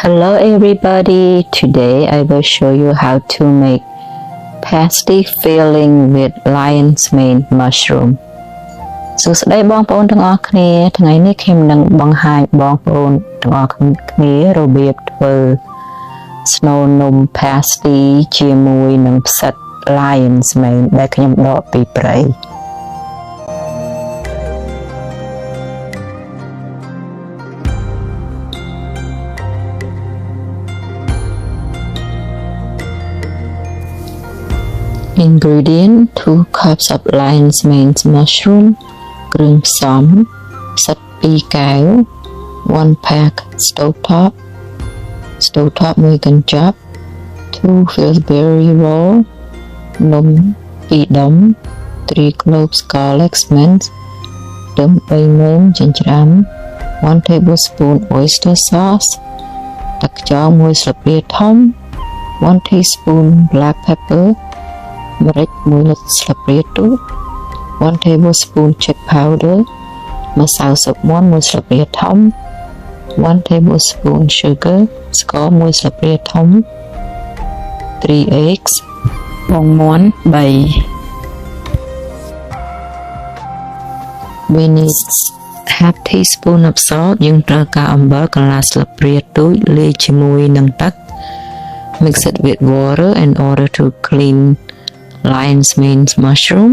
Hello everybody, today I will show you how to make pasty filling with lion's mane mushroom. សួស្តីបងប្អូនទាំងអស់គ្នាថ្ងៃនេះខ្ញុំនឹងបង្ហាញបងប្អូនទាំងអស់គ្នារបៀបធ្វើស្នូលនំ pasty ជាមួយនឹងផ្សិត lion's mane ដែលខ្ញុំដកពីព្រៃIngredient 2 cups of lion's mane mushroom គ្រឿងផ្សំផ្សិត2កែវ1 pack stove top 1 កញ្ចប់2 Pillsbury roll នំ2ដុំ3 cloves garlic minced ខ្ទឹម3មើមចិញ្ច្រាំ1 tablespoon oyster sauce ទឹកខ្យង1ស្លាបព្រាធំ1 teaspoon black pepper ម្រេច1ស្លាបព្រាទូច1 tablespoon chili powder ម្សៅស៊ុបមាន់1ស្លាបព្រាធំ1 tablespoon sugar ស្ករ1ស្លាបព្រាធំ3 eggs ពងមាន់3 We need half teaspoon of salt យើងត្រូវការអំបិលកន្លះស្លាបព្រាទូចលាយជាមួយនឹងទឹក Mix it with water in order to clean lion's mane mushroom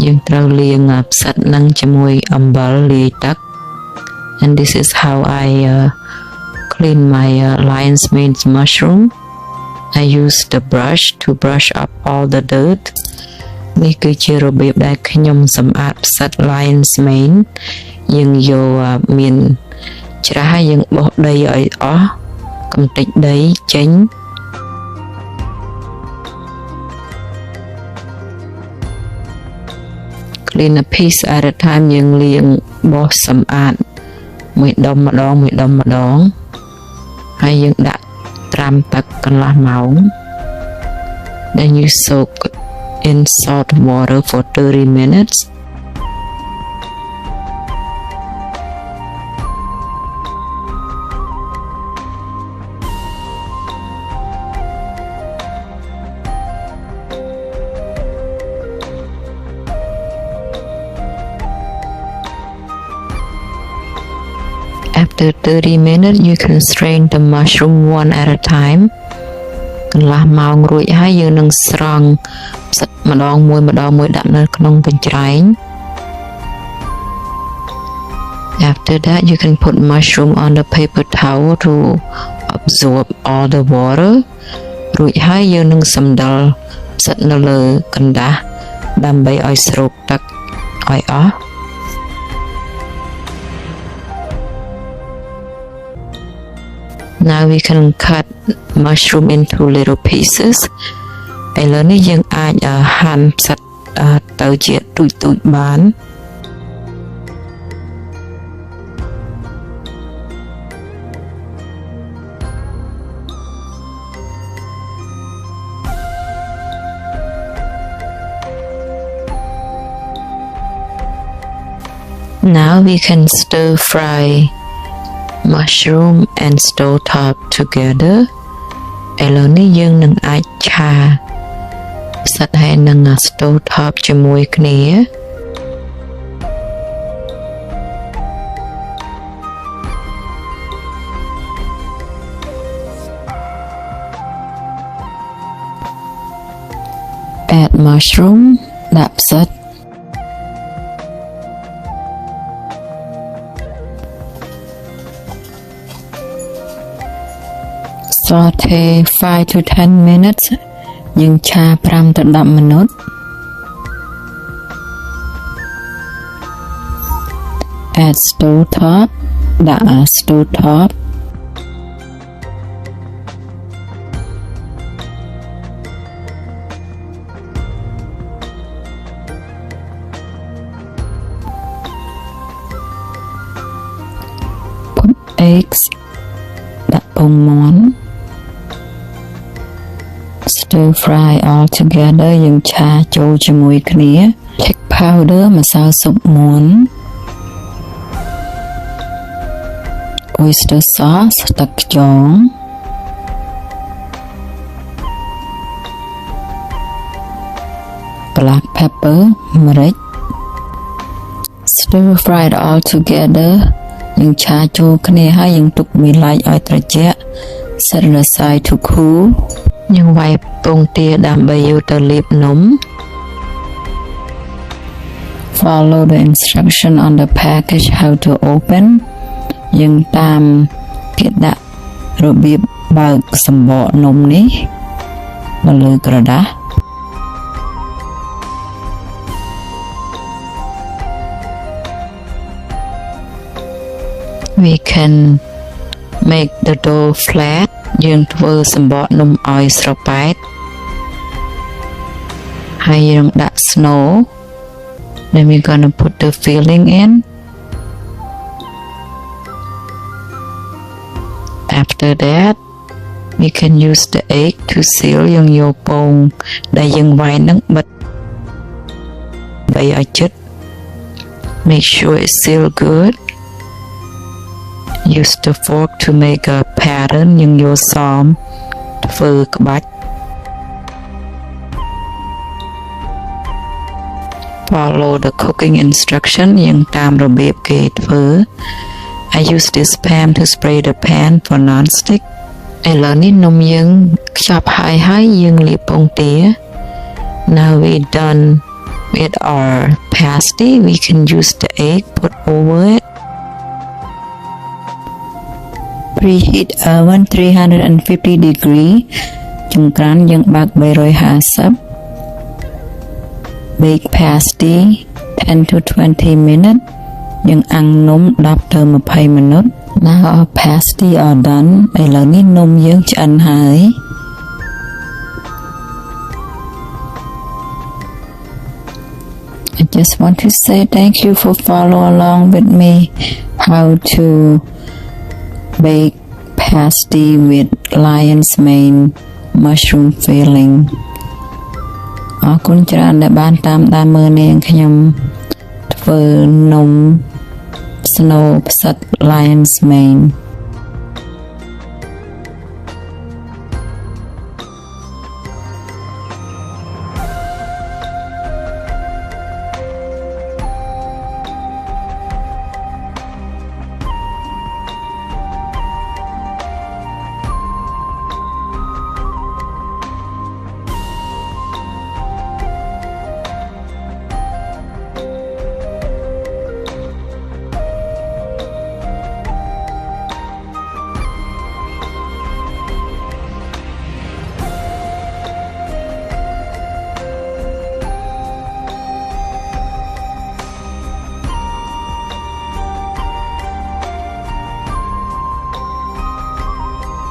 យើងត្រូវលាងផ្សិតនឹងជាមួយអំបិលលាយទឹក and this is how I clean my lion's mane mushroom I use the brush to brush up all the dirt នេះគឺជារបៀបដែលខ្ញុំសម្អាតផ្សិត lion's mane យើងយកមានច្រាសយើងបោះដីឲ្យអស់កម្ទេចដីចេញClean a piece at a time យើងលាងបោសសម្អាតមួយដុំម្ដងហើយយើងដាក់ត្រាំទឹកកន្លះម៉ោង Then you soak in salt water for 30 minutes After 30 minutes, you can strain the mushroom one at a time. កន្លះម៉ោងរួចហើយយើងនឹងស្រង់ផ្សិតម្ដងមួយដាក់នៅក្នុងកញ្ច្រែង After that, you can put mushroom on the paper towel to absorb all the water. រួចហើយយើងនឹងសម្ដិលផ្សិតនៅលើកណ្ដាស់ដើម្បីឲ្យស្រូបទឹកឲ្យអស់Now we can cut mushroom into little pieces ឥឡូវនេះយើងអាចហាន់ផ្សិតទៅជាទូចបាន Now we can stir fry mushroom and stove top together ឥឡូវនេះយើងនឹងអាចឆាផ្សិតហើយនឹង stove top ជាមួយគ្នា Add mushroom ដាក់ផ្សិតSaute 5 to 10 minutes យើងឆា5ទៅ10 minutes Add stove top ដាក់ stove top Put eggs ដាក់ពងមាន់Stir fry all together យើងឆាចូលជាមួយគ្នា Chili powder ម្សៅស៊ុបមាន់ oyster sauce ទឹកខ្យង black pepper ម្រេច stir fry it all together យើងឆាចូលគ្នាហើយយើងទុកវាឡែកឲ្យត្រជាក់ set it aside to cool យើងវាយពងទាដើម្បីយកទៅលាបនំ follow the instruction on the package how to open យើងតាមគេដាក់របៀបបើកសម្បកនំនេះនៅលើក្រដាស we can make the dough flat យើងធ្វើសម្បកនំឲ្យស្រប៉ែតហើយយើងដាក់ snow then we're gonna put the filling in after that we can use the egg to seal យើងយកពងដែលយើងវាយនឹងបិទឲ្យជិត make sure it's sealed good use the fork to make a pattern យើងយកសមធ្វើក្បាច់ follow the cooking instruction យើងតាមរបៀបគេធ្វើ I use this pan to spray the pan for non-stick ឥឡូវនេះនំយើងខ្ចប់ហើយយើងលាបពងទា now we done with our pasty we can use the egg put over it preheat oven 350 degree ចង្ក្រានយើងបើក350 bake pasty 10 to 20 minutes យើងអាំងនំ10ទៅ20 minutes now our pasty are done ឥឡូវនេះនំយើងឆ្អិនហើយ I just want to say thank you for follow along with me how to bake pasty with lion's mane mushroom filling អរគុណច្រើនដែលបានតាមដានមើលនាងខ្ញុំធ្វើនំ snow ផ្សិត lion's mane